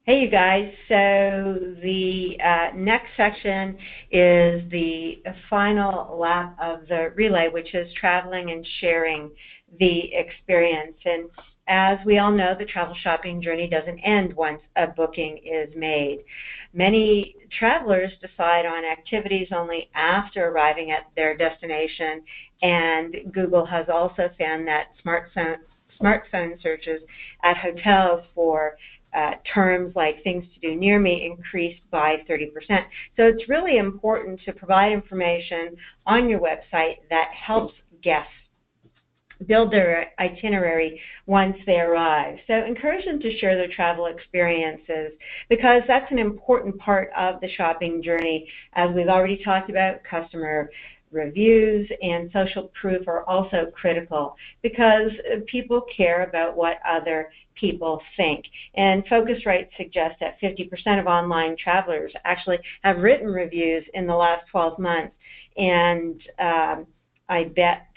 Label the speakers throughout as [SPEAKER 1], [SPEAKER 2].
[SPEAKER 1] Hey, you guys. So the next section is the final lap of the relay, which is traveling and sharing the experience. And as we all know, the travel shopping journey doesn't end once a booking is made. Many travelers decide on activities only after arriving at their destination, and Google has also found that smartphone searches at hotels for terms like things to do near me increased by 30%. So it's really important to provide information on your website that helps guests build their itinerary once they arrive. So encourage them to share their travel experiences, because that's an important part of the shopping journey. As we've already talked about, customer reviews and social proof are also critical, because people care about what other people think. And Focusrite suggests that 50% of online travelers actually have written reviews in the last 12 months. And I bet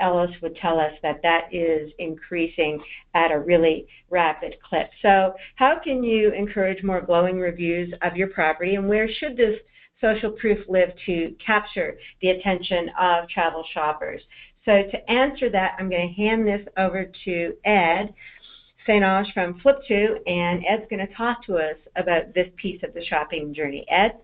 [SPEAKER 1] Ellis would tell us that that is increasing at a really rapid clip. So how can you encourage more glowing reviews of your property, and where should this social proof live to capture the attention of travel shoppers? So to answer that, I'm going to hand this over to Ed St. Ange from Flip2, and Ed's going to talk to us about this piece of the shopping journey. Ed?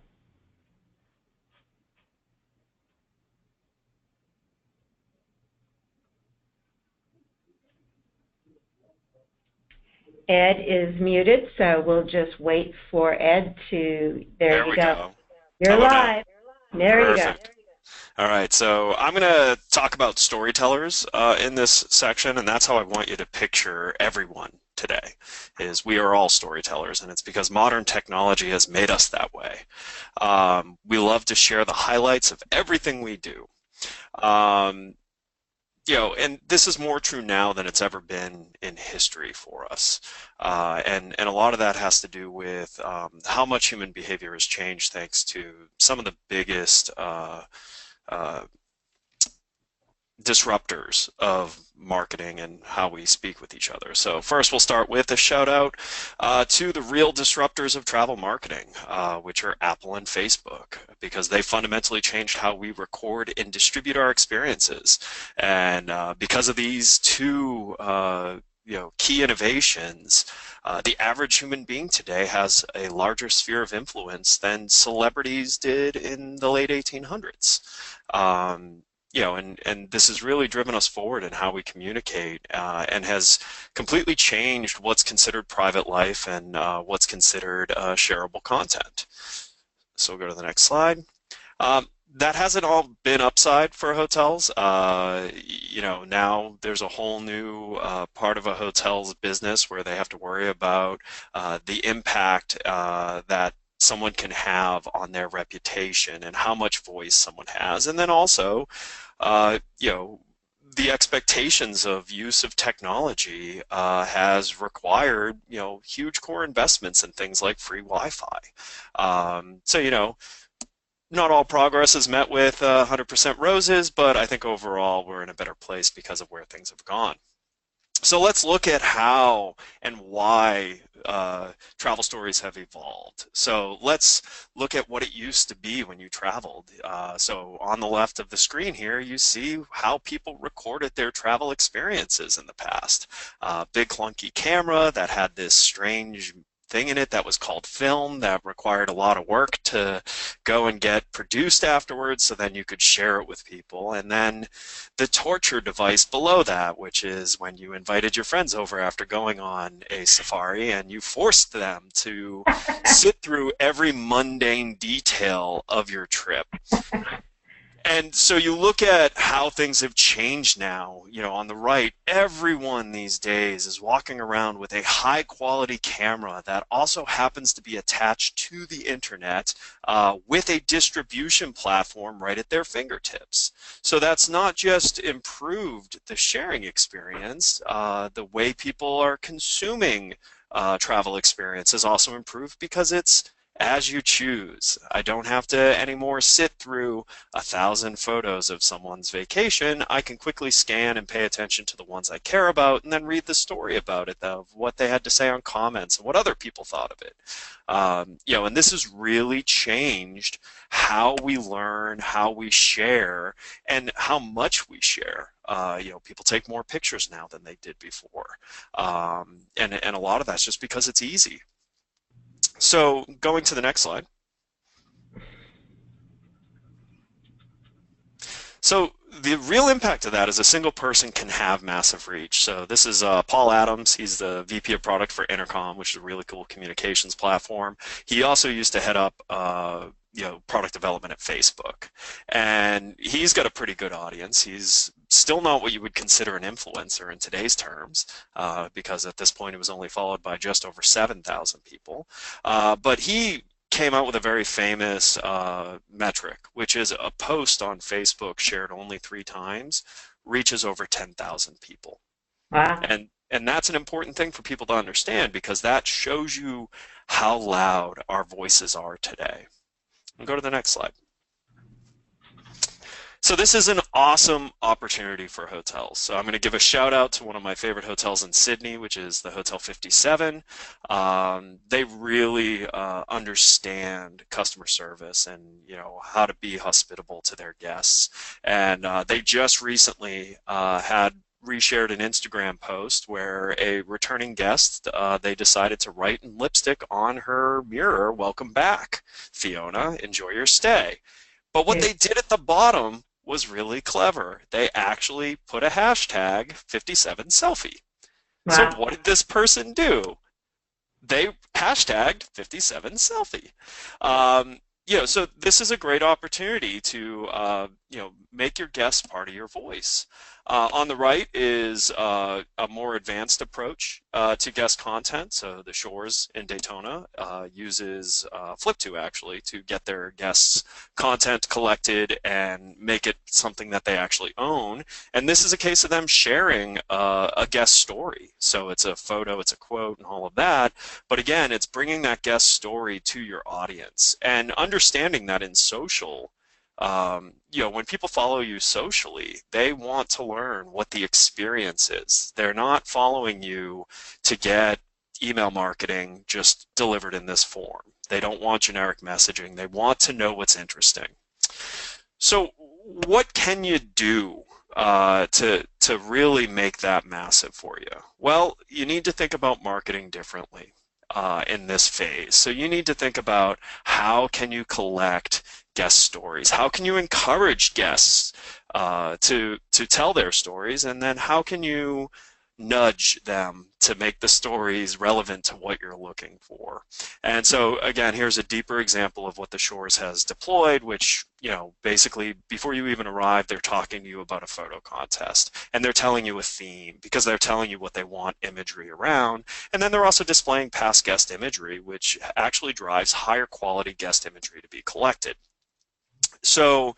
[SPEAKER 1] Ed is muted, so we'll just wait for Ed to, there you go. You're live. There you go.
[SPEAKER 2] All right, so I'm going to talk about storytellers in this section, and that's how I want you to picture everyone today, is we are all storytellers, and it's because modern technology has made us that way. We love to share the highlights of everything we do. And this is more true now than it's ever been in history for us. And a lot of that has to do with how much human behavior has changed thanks to some of the biggest disruptors of marketing and how we speak with each other. So first, we'll start with a shout out to the real disruptors of travel marketing, which are Apple and Facebook, because they fundamentally changed how we record and distribute our experiences. And because of these two key innovations, the average human being today has a larger sphere of influence than celebrities did in the late 1800s. And this has really driven us forward in how we communicate, and has completely changed what's considered private life and what's considered shareable content. So we'll go to the next slide. That hasn't all been upside for hotels. Now there's a whole new part of a hotel's business where they have to worry about the impact that someone can have on their reputation and how much voice someone has. And then also, the expectations of use of technology has required, huge core investments in things like free Wi-Fi. Not all progress is met with 100% roses, but I think overall we're in a better place because of where things have gone. So let's look at how and why travel stories have evolved. So let's look at what it used to be when you traveled. So on the left of the screen here, you see how people recorded their travel experiences in the past. Big clunky camera that had this strange thing in it that was called film that required a lot of work to go and get produced afterwards, so then you could share it with people. And then the torture device below that, which is when you invited your friends over after going on a safari and you forced them to sit through every mundane detail of your trip. And so you look at how things have changed now. On the right, everyone these days is walking around with a high quality camera that also happens to be attached to the internet with a distribution platform right at their fingertips. So that's not just improved the sharing experience, the way people are consuming travel experience has also improved because it's as you choose. I don't have to anymore sit through 1,000 photos of someone's vacation. I can quickly scan and pay attention to the ones I care about and then read the story about it, of what they had to say on comments and what other people thought of it. And this has really changed how we learn, how we share, and how much we share. People take more pictures now than they did before. And a lot of that's just because it's easy. So going to the next slide. So the real impact of that is a single person can have massive reach. So this is Paul Adams. He's the VP of product for Intercom, which is a really cool communications platform. He also used to head up product development at Facebook. And he's got a pretty good audience. He's still not what you would consider an influencer in today's terms, because at this point it was only followed by just over 7,000 people. But he came out with a very famous metric, which is a post on Facebook shared only 3 times reaches over 10,000 people.
[SPEAKER 1] Wow.
[SPEAKER 2] And that's an important thing for people to understand, because that shows you how loud our voices are today. And go to the next slide. So this is an awesome opportunity for hotels. So I'm going to give a shout out to one of my favorite hotels in Sydney, which is the Hotel 57. They really understand customer service and how to be hospitable to their guests. And they just recently had reshared an Instagram post where a returning guest, they decided to write in lipstick on her mirror, "Welcome back, Fiona, enjoy your stay." But what they did at the bottom was really clever. They actually put a hashtag 57selfie.
[SPEAKER 1] Wow.
[SPEAKER 2] So what did this person do? They hashtagged 57selfie. So this is a great opportunity to make your guests part of your voice. On the right is a more advanced approach to guest content. So the Shores in Daytona uses Flip2 actually to get their guests' content collected and make it something that they actually own. And this is a case of them sharing a guest story. So it's a photo, it's a quote, and all of that. But again, it's bringing that guest story to your audience and understanding that in social. When people follow you socially, they want to learn what the experience is. They're not following you to get email marketing just delivered in this form. They don't want generic messaging. They want to know what's interesting. So what can you do to really make that massive for you? Well, you need to think about marketing differently in this phase. So you need to think about, how can you collect guest stories? How can you encourage guests to tell their stories? And then how can you nudge them to make the stories relevant to what you're looking for? And so again, here's a deeper example of what the Shores has deployed, which, basically before you even arrive, they're talking to you about a photo contest, and they're telling you a theme because they're telling you what they want imagery around. And then they're also displaying past guest imagery, which actually drives higher quality guest imagery to be collected. So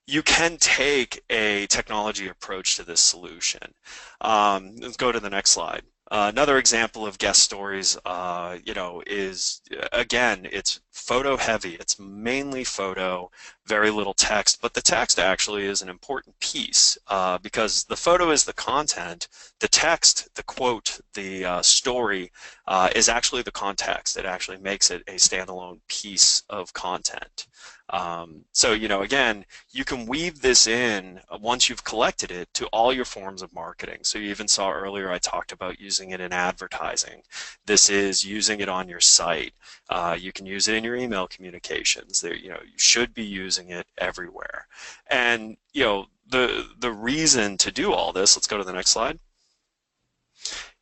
[SPEAKER 2] you can take a technology approach to this solution. Let's go to the next slide. Another example of guest stories, is, again, it's photo heavy. It's mainly photo, very little text, but the text actually is an important piece because the photo is the content. The text, the quote, the story is actually the context. It actually makes it a standalone piece of content. Again, you can weave this in once you've collected it to all your forms of marketing. So you even saw earlier I talked about using it in advertising. This is using it on your site. You can use it in your email communications. You should be using it everywhere. And the reason to do all this, let's go to the next slide,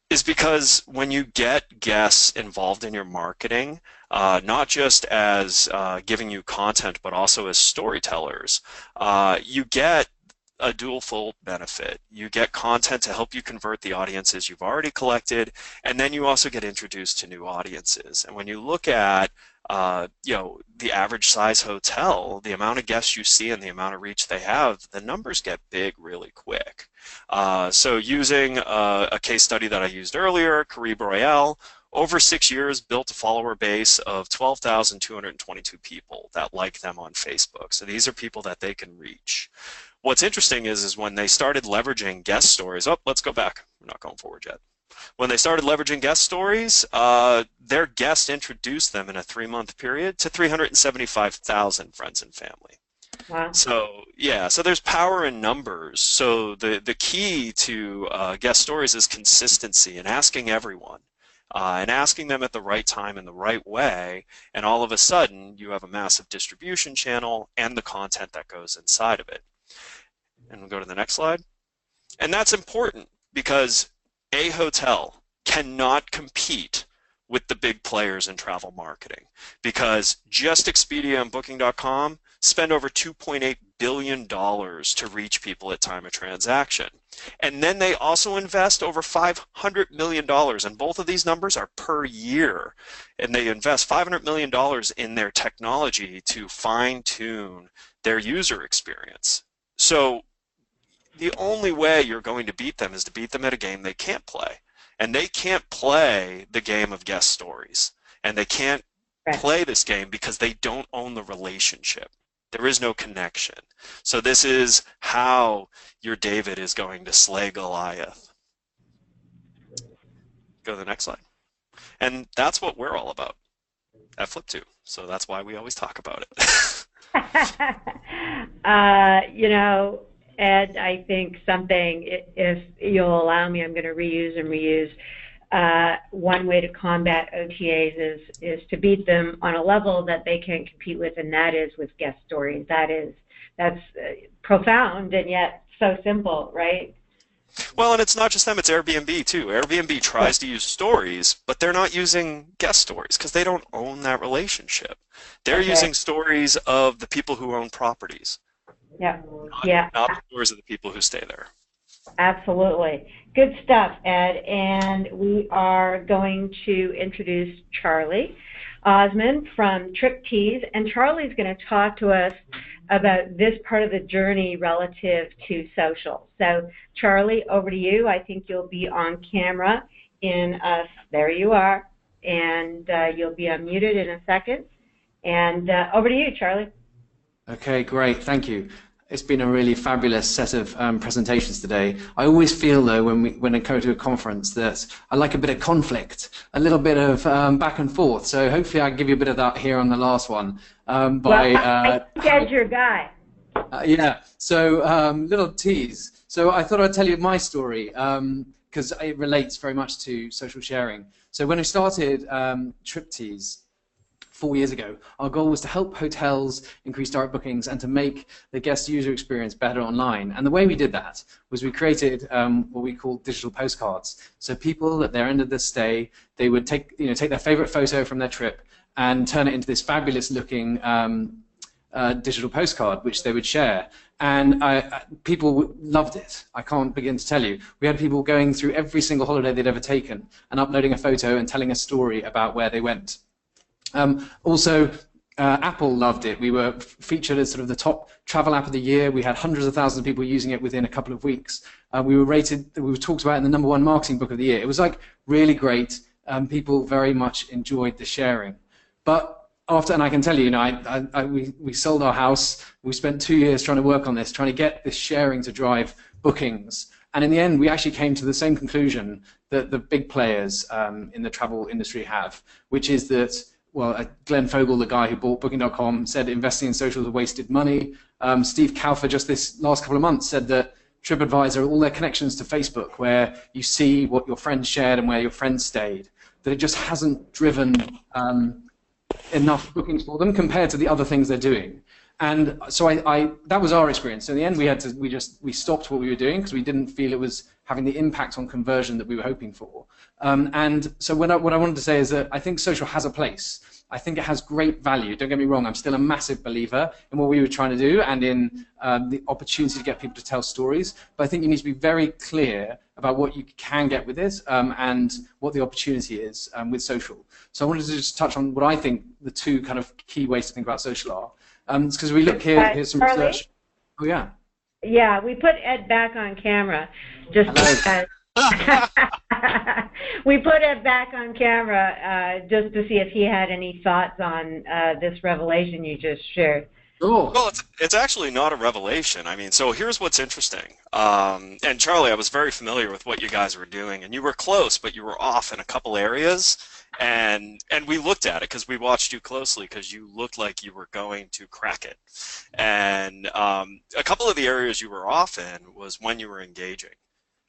[SPEAKER 2] is because when you get guests involved in your marketing, not just as giving you content, but also as storytellers, you get a dual-fold benefit. You get content to help you convert the audiences you've already collected, and then you also get introduced to new audiences. And when you look at the average size hotel, the amount of guests you see and the amount of reach they have, the numbers get big really quick. So using a case study that I used earlier, Caribe Royale, over 6 years, built a follower base of 12,222 people that like them on Facebook. So these are people that they can reach. What's interesting is when they started leveraging guest stories. Oh, let's go back. We're not going forward yet. When they started leveraging guest stories, their guest introduced them in a 3-month period to 375,000 friends and family.
[SPEAKER 1] Wow.
[SPEAKER 2] So yeah, so there's power in numbers. So the key to guest stories is consistency and asking everyone, and asking them at the right time in the right way, and all of a sudden you have a massive distribution channel and the content that goes inside of it. And we'll go to the next slide. And that's important because a hotel cannot compete with the big players in travel marketing, because just Expedia and Booking.com spend over $2.8 billion to reach people at time of transaction. And then they also invest over $500 million, and both of these numbers are per year. And they invest $500 million in their technology to fine-tune their user experience. So the only way you're going to beat them is to beat them at a game they can't play. And they can't play the game of guest stories. And they can't play this game because they don't own the relationship. There is no connection. So this is how your David is going to slay Goliath. Go to the next slide. And that's what we're all about at Flip2. So that's why we always talk about it.
[SPEAKER 1] You know, Ed, I think something, if you'll allow me, I'm going to reuse and reuse. One way to combat OTAs is to beat them on a level that they can't compete with, and that is with guest stories. That's profound and yet so simple, right?
[SPEAKER 2] Well, and it's not just them, it's Airbnb too. Airbnb tries to use stories, but they're not using guest stories because they don't own that relationship. They're using stories of the people who own properties.
[SPEAKER 1] Yeah.
[SPEAKER 2] Not the stories of the people who stay there.
[SPEAKER 1] Absolutely. Good stuff, Ed. And we are going to introduce Charlie Osmond from TripTease. And Charlie's going to talk to us about this part of the journey relative to social. So, Charlie, over to you. I think you'll be on camera there you are. And you'll be unmuted in a second. And over to you, Charlie.
[SPEAKER 3] Okay, great. Thank you. It's been a really fabulous set of presentations today. I always feel, though, when I go to a conference, that I like a bit of conflict, a little bit of back and forth. So hopefully I can give you a bit of that here on the last one.
[SPEAKER 1] I said your guy.
[SPEAKER 3] Yeah, so little tease. So I thought I'd tell you my story because it relates very much to social sharing. So when I started TripTease 4 years ago, our goal was to help hotels increase direct bookings and to make the guest user experience better online. And the way we did that was we created what we call digital postcards. So people at their end of their stay, they would take their favorite photo from their trip and turn it into this fabulous looking digital postcard, which they would share. And people loved it. I can't begin to tell you. We had people going through every single holiday they'd ever taken and uploading a photo and telling a story about where they went. Also, Apple loved it. We were featured as sort of the top travel app of the year. We had hundreds of thousands of people using it within a couple of weeks. We were talked about in the #1 marketing book of the year. It was like really great. People very much enjoyed the sharing. But after, and I can tell you, we sold our house. We spent 2 years trying to work on this, trying to get this sharing to drive bookings. And in the end, we actually came to the same conclusion that the big players in the travel industry have, which is that, well, Glenn Fogel, the guy who bought Booking.com, said investing in social is wasted money. Steve Kaufer, just this last couple of months, said that TripAdvisor, all their connections to Facebook, where you see what your friends shared and where your friends stayed, that it just hasn't driven enough bookings for them compared to the other things they're doing. And so that was our experience. So in the end, we stopped what we were doing because we didn't feel it was having the impact on conversion that we were hoping for. And so what I wanted to say is that I think social has a place. I think it has great value. Don't get me wrong, I'm still a massive believer in what we were trying to do and in the opportunity to get people to tell stories. But I think you need to be very clear about what you can get with this and what the opportunity is with social. So I wanted to just touch on what I think the two kind of key ways to think about social are. Because we look here, here's some
[SPEAKER 1] Charlie?
[SPEAKER 3] research. Oh, yeah.
[SPEAKER 1] Yeah, we put Ed back on camera just because we put it back on camera just to see if he had any thoughts on this revelation you just shared.
[SPEAKER 3] Sure.
[SPEAKER 2] Well, it's actually not a revelation. I mean, so here's what's interesting. And Charlie, I was very familiar with what you guys were doing, and you were close, but you were off in a couple areas. And we looked at it because we watched you closely because you looked like you were going to crack it. And a couple of the areas you were off in was when you were engaging.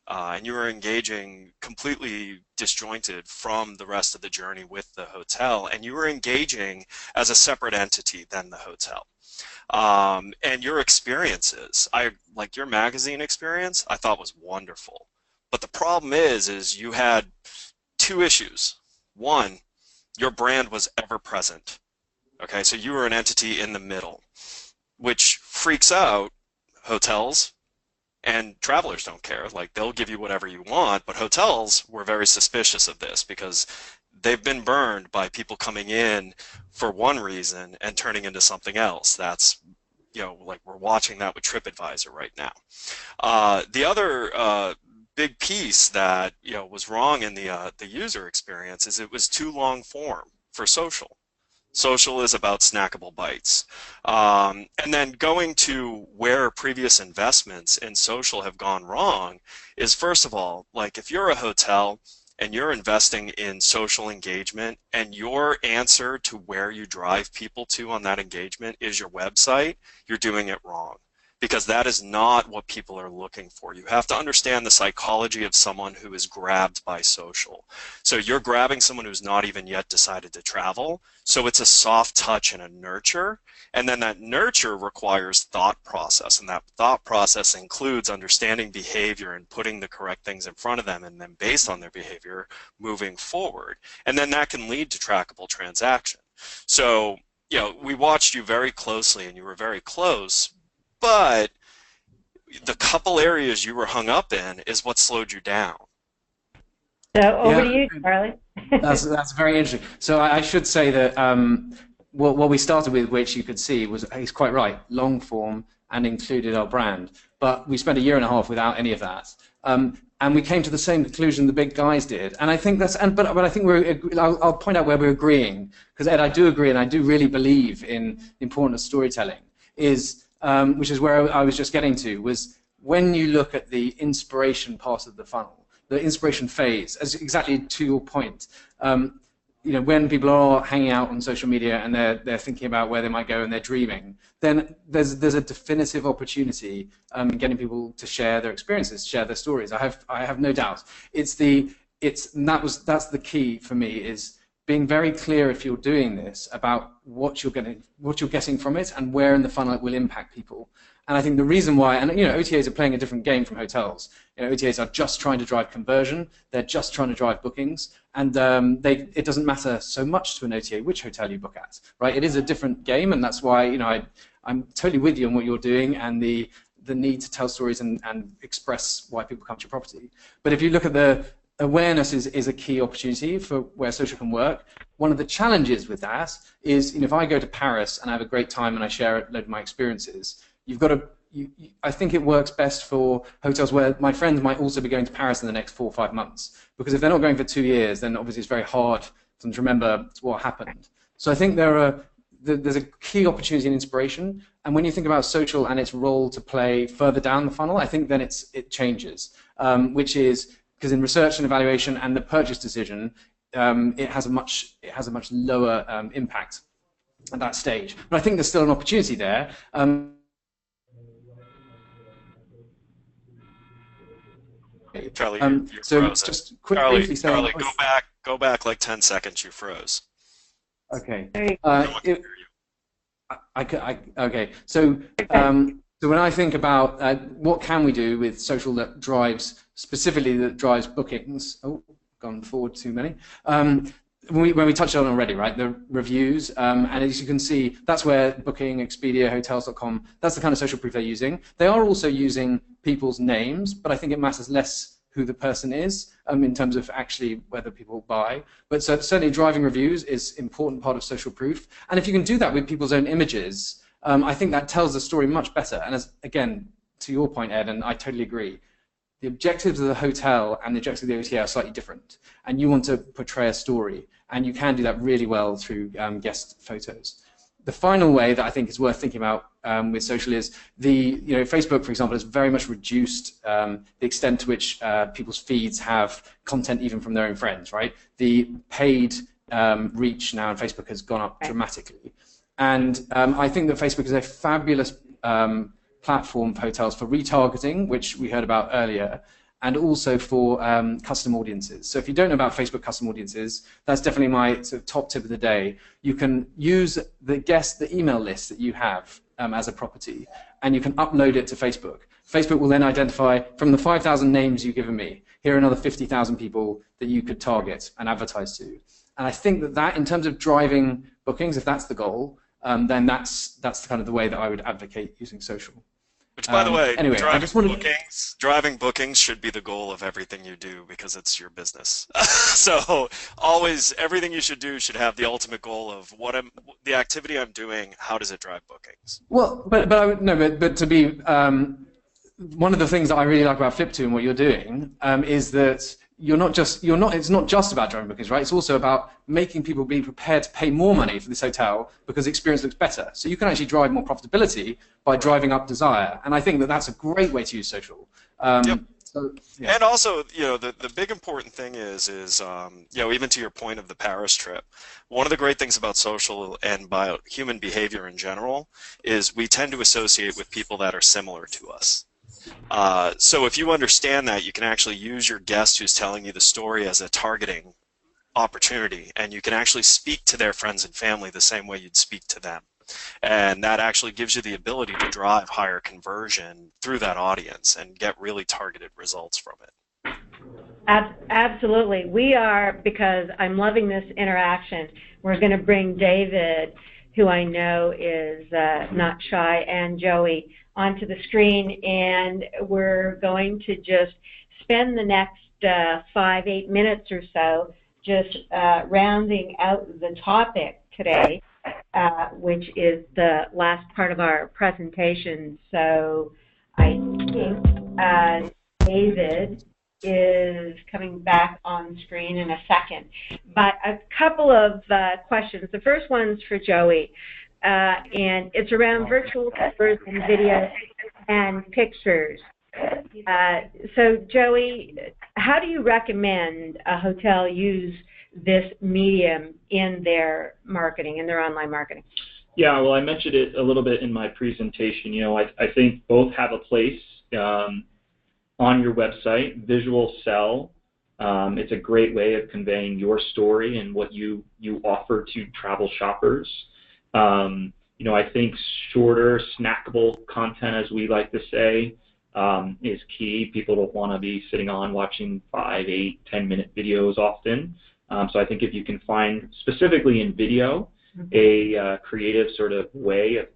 [SPEAKER 2] And you were engaging completely disjointed from the rest of the journey with the hotel, and you were engaging as a separate entity than the hotel. And your experiences, like your magazine experience, I thought was wonderful. But the problem is you had two issues. One, your brand was ever present. Okay, so you were an entity in the middle, which freaks out hotels. And travelers don't care. Like, they'll give you whatever you want, but hotels were very suspicious of this because they've been burned by people coming in for one reason and turning into something else. That's, like we're watching that with TripAdvisor right now. The other big piece that, was wrong in the user experience is it was too long form for social. Social is about snackable bites. And then going to where previous investments in social have gone wrong is, first of all, like if you're a hotel and you're investing in social engagement and your answer to where you drive people to on that engagement is your website, you're doing it wrong. Because that is not what people are looking for. You have to understand the psychology of someone who is grabbed by social. So you're grabbing someone who's not even yet decided to travel. So it's a soft touch and a nurture. And then that nurture requires thought process. And that thought process includes understanding behavior and putting the correct things in front of them, and then based on their behavior, moving forward. And then that can lead to trackable transaction. So, we watched you very closely and you were very close. But the couple areas you were hung up in is what slowed you down.
[SPEAKER 1] So over to you, Charlie.
[SPEAKER 3] That's very interesting. So I should say that what we started with, which you could see, was he's quite right, long form and included our brand. But we spent a year and a half without any of that. And we came to the same conclusion the big guys did. And I think but I think I'll point out where we're agreeing, because Ed, I do agree, and I do really believe in the importance of storytelling, which is where I was just getting to, was when you look at the inspiration part of the funnel, the inspiration phase, as exactly to your point, when people are hanging out on social media and they're thinking about where they might go and they're dreaming, then there's a definitive opportunity in getting people to share their experiences, share their stories. I have no doubt. That's the key for me, is being very clear, if you're doing this, about what you're getting from it and where in the funnel it will impact people. And I think the reason why, and OTAs are playing a different game from hotels. OTAs are just trying to drive conversion. They're just trying to drive bookings, and it doesn't matter so much to an OTA which hotel you book at, right? It is a different game, and that's why I'm totally with you on what you're doing and the need to tell stories and express why people come to your property. But if you look at the awareness is a key opportunity for where social can work. One of the challenges with that is, if I go to Paris and I have a great time and I share a load of my experiences, I think it works best for hotels where my friends might also be going to Paris in the next 4 or 5 months. Because if they're not going for 2 years, then obviously it's very hard for them to remember what happened. So I think there's a key opportunity in inspiration. And when you think about social and its role to play further down the funnel, I think then it changes, which is, because in research and evaluation and the purchase decision, it has a much lower impact at that stage. But I think there's still an opportunity there.
[SPEAKER 2] Charlie, you're
[SPEAKER 3] so
[SPEAKER 2] frozen.
[SPEAKER 3] just quickly
[SPEAKER 2] Charlie, go back like 10 seconds. You froze.
[SPEAKER 3] Okay.
[SPEAKER 2] No one can hear you.
[SPEAKER 3] Okay. So when I think about what can we do with social that drives bookings, gone forward too many. When we touched on it already, right? The reviews, and as you can see, that's where Booking, Expedia, Hotels.com, that's the kind of social proof they're using. They are also using people's names, but I think it matters less who the person is in terms of actually whether people buy. But certainly driving reviews is an important part of social proof. And if you can do that with people's own images, I think that tells the story much better. And again, to your point, Ed, and I totally agree, the objectives of the hotel and the objectives of the OTA are slightly different, and you want to portray a story, and you can do that really well through guest photos. The final way that I think is worth thinking about with social is Facebook, for example, has very much reduced the extent to which people's feeds have content even from their own friends, right? The paid reach now on Facebook has gone up dramatically. And I think that Facebook is a fabulous platform for hotels for retargeting, which we heard about earlier, and also for custom audiences. So if you don't know about Facebook custom audiences, that's definitely my sort of top tip of the day. You can use the email list that you have as a property, and you can upload it to Facebook. Facebook will then identify, from the 5,000 names you've given me, here are another 50,000 people that you could target and advertise to. And I think that in terms of driving bookings, if that's the goal, then that's kind of the way that I would advocate using social.
[SPEAKER 2] Which, by the way,
[SPEAKER 3] anyway,
[SPEAKER 2] driving bookings should be the goal of everything you do because it's your business. So always, everything you should do should have the ultimate goal of the activity I'm doing. How does it drive bookings?
[SPEAKER 3] Well, but to be one of the things that I really like about Flip2 and what you're doing is that it's not just about driving bookings, right? It's also about making people be prepared to pay more money for this hotel because the experience looks better. So you can actually drive more profitability by driving up desire. And I think that that's a great way to use social.
[SPEAKER 2] Yep.
[SPEAKER 3] So, yeah.
[SPEAKER 2] And also, the big important thing is even to your point of the Paris trip, one of the great things about social and about human behavior in general is we tend to associate with people that are similar to us. So if you understand that, you can actually use your guest who's telling you the story as a targeting opportunity, and you can actually speak to their friends and family the same way you'd speak to them. And that actually gives you the ability to drive higher conversion through that audience and get really targeted results from it.
[SPEAKER 1] Absolutely. We are, because I'm loving this interaction, we're going to bring David, who I know is not shy, and Joey onto the screen, and we're going to just spend the next 5-8 minutes or so just rounding out the topic today, which is the last part of our presentation. So I think David is coming back on screen in a second. But a couple of questions. The first one's for Joey. And it's around virtual tours and video and pictures. So, Joey, how do you recommend a hotel use this medium in their marketing, in their online marketing?
[SPEAKER 4] Yeah, well, I mentioned it a little bit in my presentation. I think both have a place on your website. Visual sell. It's a great way of conveying your story and what you offer to travel shoppers. I think shorter, snackable content, as we like to say, is key. People don't want to be sitting on watching 5, 8, 10-minute videos often. So I think if you can find, specifically in video, a creative sort of way of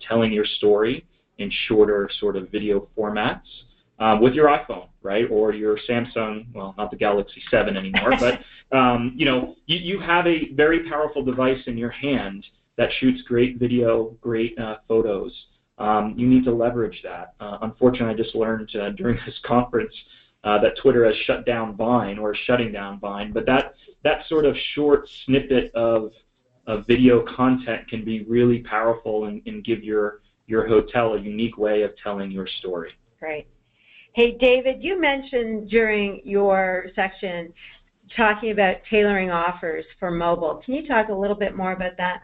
[SPEAKER 4] telling your story in shorter sort of video formats with your iPhone, right, or your Samsung, well, not the Galaxy 7 anymore, but you have a very powerful device in your hand that shoots great video, great photos. You need to leverage that. Unfortunately, I just learned during this conference that Twitter has shut down Vine, or is shutting down Vine, but that sort of short snippet of video content can be really powerful and give your hotel a unique way of telling your story.
[SPEAKER 1] Great. Hey, David, you mentioned during your section talking about tailoring offers for mobile. Can you talk a little bit more about that?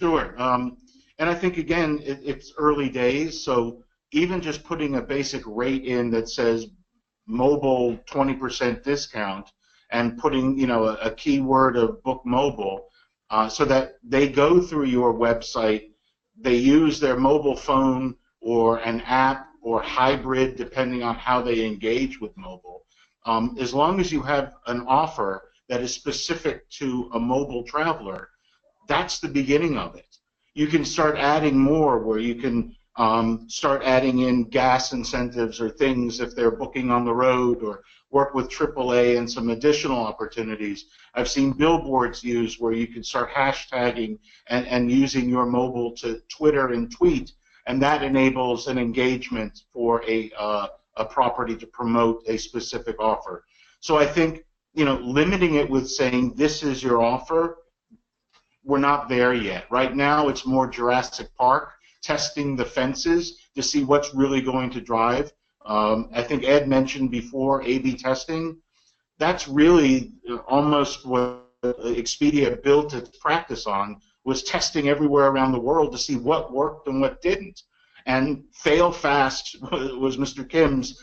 [SPEAKER 5] Sure. And I think, again, it's early days, so even just putting a basic rate in that says mobile 20% discount and putting, a keyword of book mobile so that they go through your website, they use their mobile phone or an app or hybrid, depending on how they engage with mobile. As long as you have an offer that is specific to a mobile traveler, that's the beginning of it. You can start adding more, where you can start adding in gas incentives or things if they're booking on the road, or work with AAA and some additional opportunities. I've seen billboards used where you can start hashtagging and using your mobile to Twitter and tweet, and that enables an engagement for a a property to promote a specific offer. So I think, limiting it with saying this is your offer, we're not there yet. Right now, it's more Jurassic Park, testing the fences to see what's really going to drive. I think Ed mentioned before A/B testing. That's really almost what Expedia built its practice on, was testing everywhere around the world to see what worked and what didn't. And fail fast was Mr. Kim's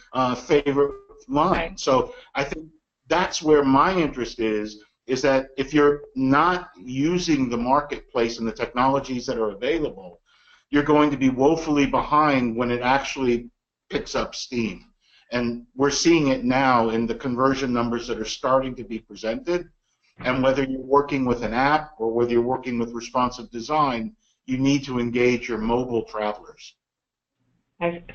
[SPEAKER 5] favorite line. So I think that's where my interest is that if you're not using the marketplace and the technologies that are available, you're going to be woefully behind when it actually picks up steam. And we're seeing it now in the conversion numbers that are starting to be presented. And whether you're working with an app or whether you're working with responsive design, you need to engage your mobile travelers.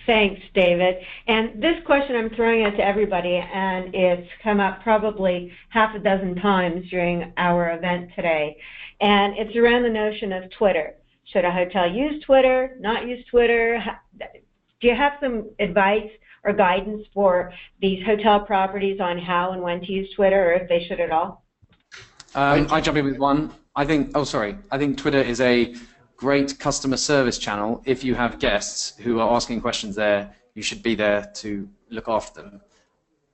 [SPEAKER 1] Thanks, David. And this question I'm throwing out to everybody, and it's come up probably half a dozen times during our event today. And it's around the notion of Twitter. Should a hotel use Twitter, not use Twitter? Do you have some advice or guidance for these hotel properties on how and when to use Twitter, or if they should at all?
[SPEAKER 3] I jump in with one. I think Twitter is a great customer service channel. If you have guests who are asking questions there, you should be there to look after them.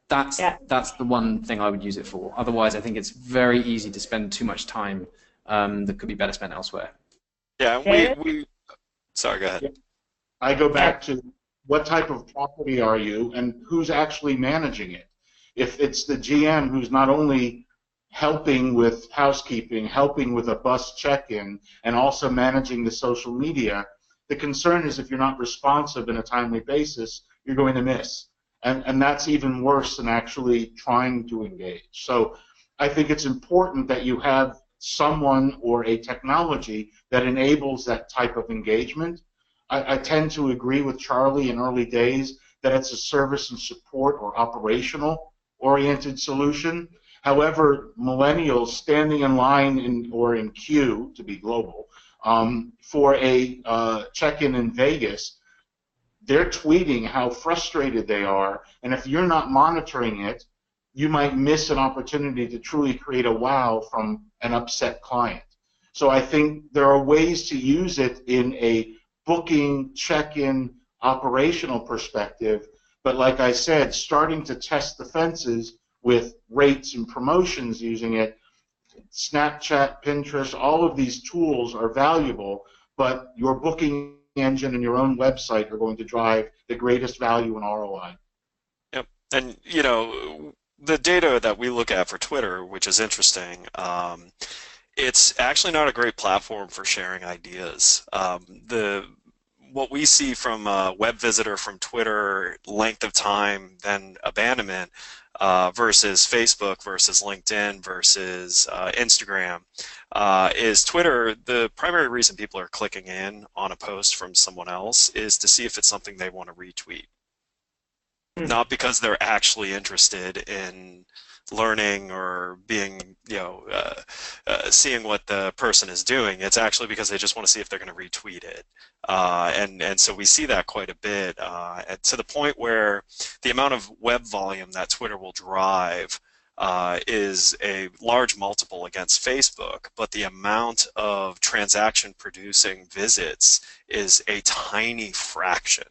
[SPEAKER 3] That's the one thing I would use it for. Otherwise, I think it's very easy to spend too much time that could be better spent elsewhere.
[SPEAKER 2] Yeah, sorry, go ahead.
[SPEAKER 5] I go back to what type of property are you and who's actually managing it. If it's the GM who's not only helping with housekeeping, helping with a bus check-in, and also managing the social media, the concern is if you're not responsive in a timely basis, you're going to miss. And that's even worse than actually trying to engage. So I think it's important that you have someone or a technology that enables that type of engagement. I tend to agree with Charlie in early days that it's a service and support or operational oriented solution. However, millennials standing in line or in queue, to be global, for a check-in in Vegas, they're tweeting how frustrated they are, and if you're not monitoring it, you might miss an opportunity to truly create a wow from an upset client. So I think there are ways to use it in a booking, check-in, operational perspective, but like I said, starting to test the fences with rates and promotions using it, Snapchat, Pinterest, all of these tools are valuable, but your booking engine and your own website are going to drive the greatest value in ROI.
[SPEAKER 2] Yep. And, the data that we look at for Twitter, which is interesting, it's actually not a great platform for sharing ideas. What we see from a web visitor from Twitter, length of time, then abandonment, versus Facebook, versus LinkedIn, versus Instagram, is Twitter, the primary reason people are clicking in on a post from someone else is to see if it's something they want to retweet. Not because they're actually interested in learning or being, seeing what the person is doing. It's actually because they just want to see if they're going to retweet it. And so we see that quite a bit, to the point where the amount of web volume that Twitter will drive is a large multiple against Facebook, but the amount of transaction producing visits is a tiny fraction.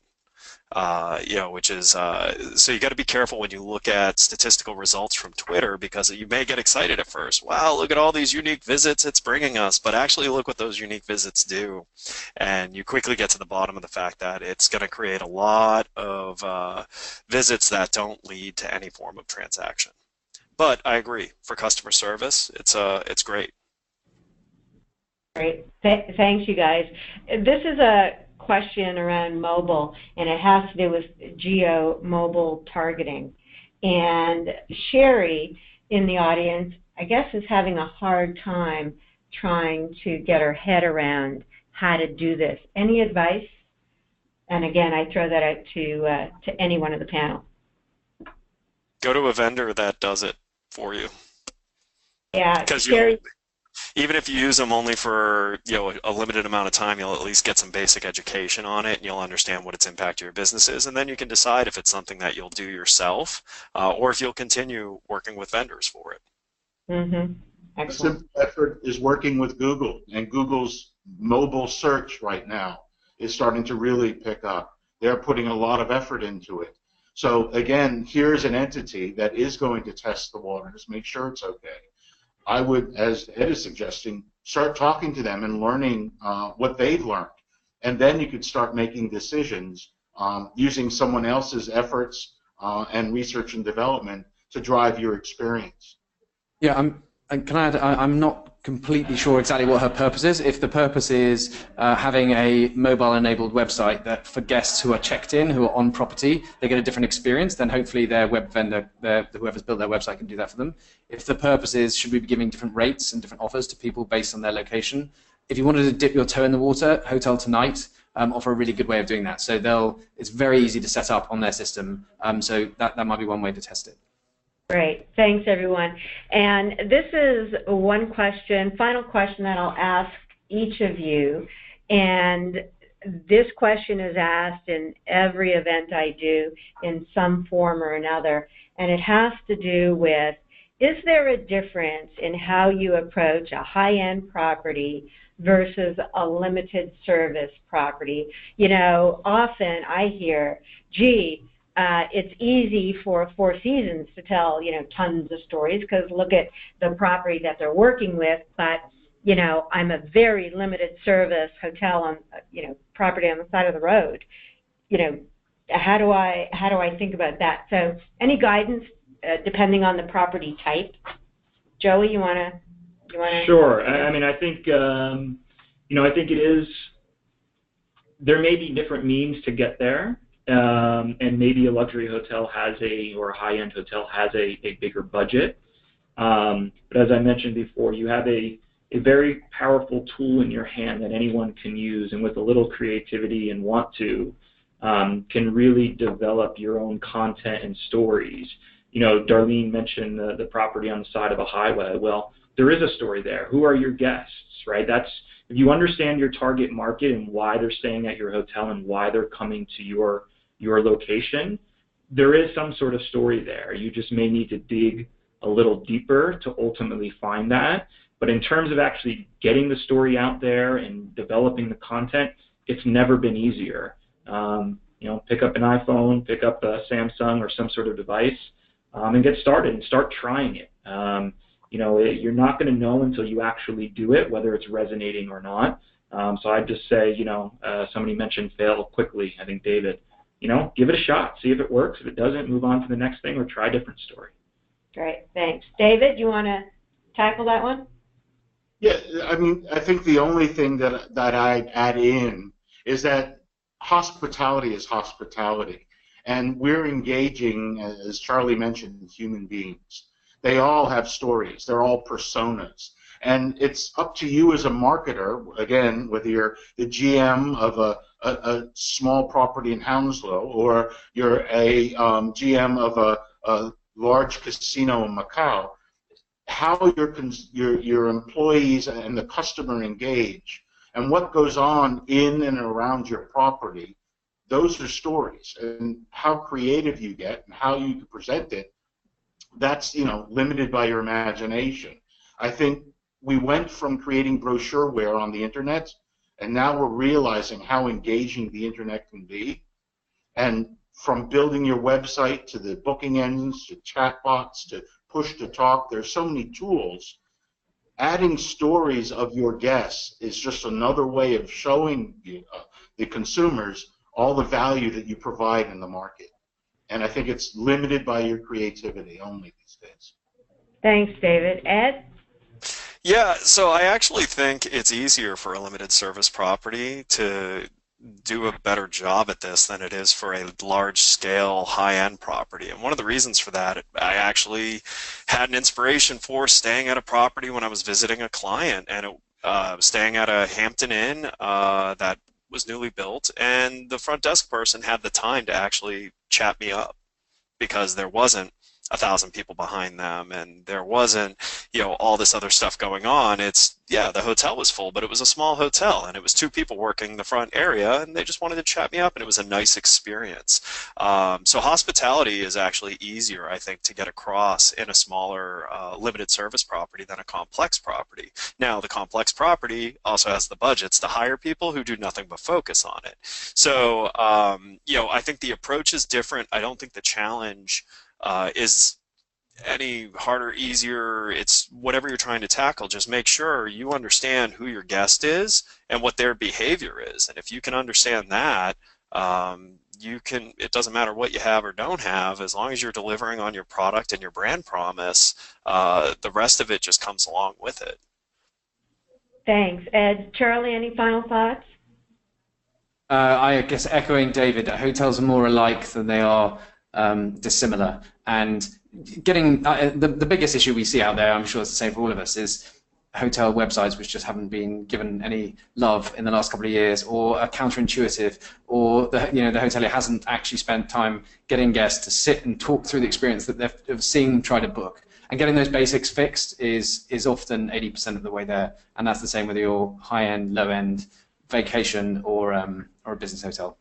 [SPEAKER 2] Which is, so you got to be careful when you look at statistical results from Twitter, because you may get excited at first. Wow, look at all these unique visits it's bringing us, but actually look what those unique visits do. And you quickly get to the bottom of the fact that it's going to create a lot of visits that don't lead to any form of transaction. But I agree, for customer service, it's great.
[SPEAKER 1] Great. Thanks, you guys. This is a question around mobile, and it has to do with geo-mobile targeting. And Sherry in the audience, I guess, is having a hard time trying to get her head around how to do this. Any advice? And again, I throw that out to anyone on the panel.
[SPEAKER 2] Go to a vendor that does it for you.
[SPEAKER 1] Yeah,
[SPEAKER 2] Because
[SPEAKER 1] Sherry.
[SPEAKER 2] Even if you use them only for, a limited amount of time, you'll at least get some basic education on it, and you'll understand what its impact to your business is, and then you can decide if it's something that you'll do yourself, or if you'll continue working with vendors for it.
[SPEAKER 1] Mm-hmm.
[SPEAKER 5] A
[SPEAKER 1] Excellent.
[SPEAKER 5] simple effort is working with Google, and Google's mobile search right now is starting to really pick up. They're putting a lot of effort into it. So again, here's an entity that is going to test the waters, make sure it's okay. I would, as Ed is suggesting, start talking to them and learning what they've learned. And then you could start making decisions using someone else's efforts and research and development to drive your experience.
[SPEAKER 3] Yeah, can I add, I'm not completely sure exactly what her purpose is. If the purpose is having a mobile-enabled website that for guests who are checked in, who are on property, they get a different experience, then hopefully their web vendor, whoever's built their website, can do that for them. If the purpose is, should we be giving different rates and different offers to people based on their location? If you wanted to dip your toe in the water, Hotel Tonight offer a really good way of doing that. So it's very easy to set up on their system. So that might be one way to test it.
[SPEAKER 1] Great. Thanks, everyone. And this is one question, final question that I'll ask each of you. And this question is asked in every event I do in some form or another. And it has to do with, is there a difference in how you approach a high-end property versus a limited service property? Often I hear, gee, it's easy for Four Seasons to tell, tons of stories because look at the property that they're working with. But, I'm a very limited service hotel on, property on the side of the road. How do I think about that? So any guidance depending on the property type? Joey, you want to?
[SPEAKER 4] Sure. I think, I think it is, there may be different means to get there. And maybe a luxury hotel or a high-end hotel has a bigger budget. But as I mentioned before, you have a very powerful tool in your hand that anyone can use, and with a little creativity and want to, can really develop your own content and stories. Darlene mentioned the property on the side of a highway. Well, there is a story there. Who are your guests, right? If you understand your target market and why they're staying at your hotel and why they're coming to your location, there is some sort of story there. You just may need to dig a little deeper to ultimately find that. But in terms of actually getting the story out there and developing the content, it's never been easier. Pick up an iPhone, pick up a Samsung or some sort of device, and get started and start trying it. You're not going to know until you actually do it, whether it's resonating or not. So I'd just say, somebody mentioned fail quickly. I think David. Give it a shot, see if it works. If it doesn't, move on to the next thing or try a different story.
[SPEAKER 1] Great, thanks. David, you want to tackle that one?
[SPEAKER 5] Yeah, I think the only thing that I'd add in is that hospitality is hospitality. And we're engaging, as Charlie mentioned, human beings. They all have stories. They're all personas. And it's up to you as a marketer, again, whether you're the GM of a small property in Hounslow or you're a GM of a large casino in Macau, how your employees and the customer engage and what goes on in and around your property, those are stories. And how creative you get and how you present it, that's limited by your imagination. I think we went from creating brochureware on the internet, and now we're realizing how engaging the internet can be. And from building your website to the booking engines to chatbots to push to talk, there's so many tools. Adding stories of your guests is just another way of showing the consumers all the value that you provide in the market. And I think it's limited by your creativity only these days.
[SPEAKER 1] Thanks, David. Ed?
[SPEAKER 2] Yeah, so I actually think it's easier for a limited service property to do a better job at this than it is for a large-scale, high-end property. And one of the reasons for that, I actually had an inspiration for staying at a property when I was visiting a client, and staying at a Hampton Inn that was newly built, and the front desk person had the time to actually chat me up because there wasn't 1,000 people behind them, and there wasn't, all this other stuff going on. Yeah, the hotel was full, but it was a small hotel, and it was 2 people working the front area, and they just wanted to chat me up, and it was a nice experience. So hospitality is actually easier, I think, to get across in a smaller limited service property than a complex property. Now, the complex property also has the budgets to hire people who do nothing but focus on it. So, I think the approach is different. I don't think the challenge is any harder, easier. It's whatever you're trying to tackle. Just make sure you understand who your guest is and what their behavior is. And if you can understand that, it doesn't matter what you have or don't have, as long as you're delivering on your product and your brand promise, the rest of it just comes along with it.
[SPEAKER 1] Thanks. Ed, Charlie, any final thoughts?
[SPEAKER 3] I guess echoing David, hotels are more alike than they are dissimilar. And getting the biggest issue we see out there, I'm sure it's the same for all of us, is hotel websites which just haven't been given any love in the last couple of years, or are counterintuitive, or the hotelier hasn't actually spent time getting guests to sit and talk through the experience that they've seen, try to book. And getting those basics fixed is often 80% of the way there, and that's the same with your high-end, low-end vacation or a business hotel.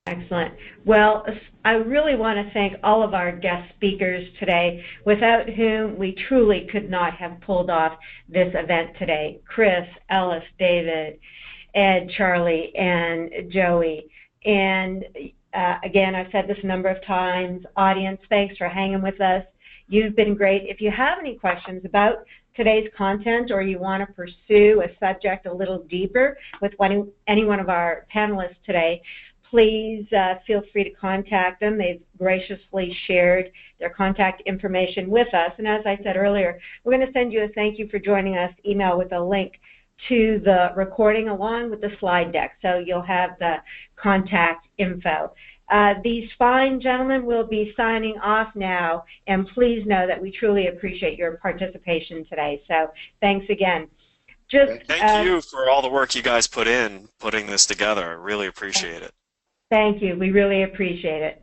[SPEAKER 1] Excellent. Well, I really want to thank all of our guest speakers today, without whom we truly could not have pulled off this event today. Chris, Ellis, David, Ed, Charlie, and Joey. And again, I've said this a number of times, audience, thanks for hanging with us. You've been great. If you have any questions about today's content, or you want to pursue a subject a little deeper with any one of our panelists today, please feel free to contact them. They've graciously shared their contact information with us. And as I said earlier, we're going to send you a thank you for joining us email with a link to the recording along with the slide deck. So you'll have the contact info. These fine gentlemen will be signing off now, and please know that we truly appreciate your participation today. So thanks again.
[SPEAKER 2] Thank you for all the work you guys put in putting this together. I really appreciate it.
[SPEAKER 1] Thank you. We really appreciate it.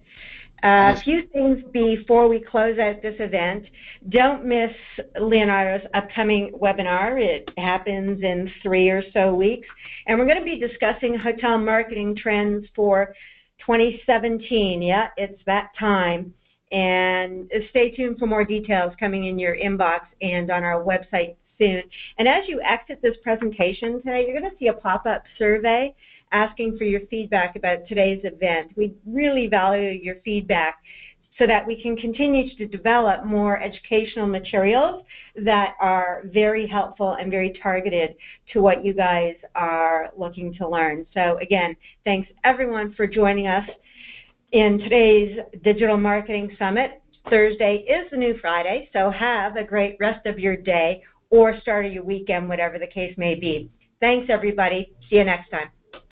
[SPEAKER 1] A few things before we close out this event. Don't miss Leonardo's upcoming webinar. It happens in 3 or so weeks. And we're going to be discussing hotel marketing trends for 2017. Yeah, it's that time. And stay tuned for more details coming in your inbox and on our website soon. And as you exit this presentation today, you're going to see a pop-up survey asking for your feedback about today's event. We really value your feedback so that we can continue to develop more educational materials that are very helpful and very targeted to what you guys are looking to learn. So again, thanks everyone for joining us in today's Digital Marketing Summit. Thursday is the new Friday, so have a great rest of your day or start of your weekend, whatever the case may be. Thanks everybody. See you next time.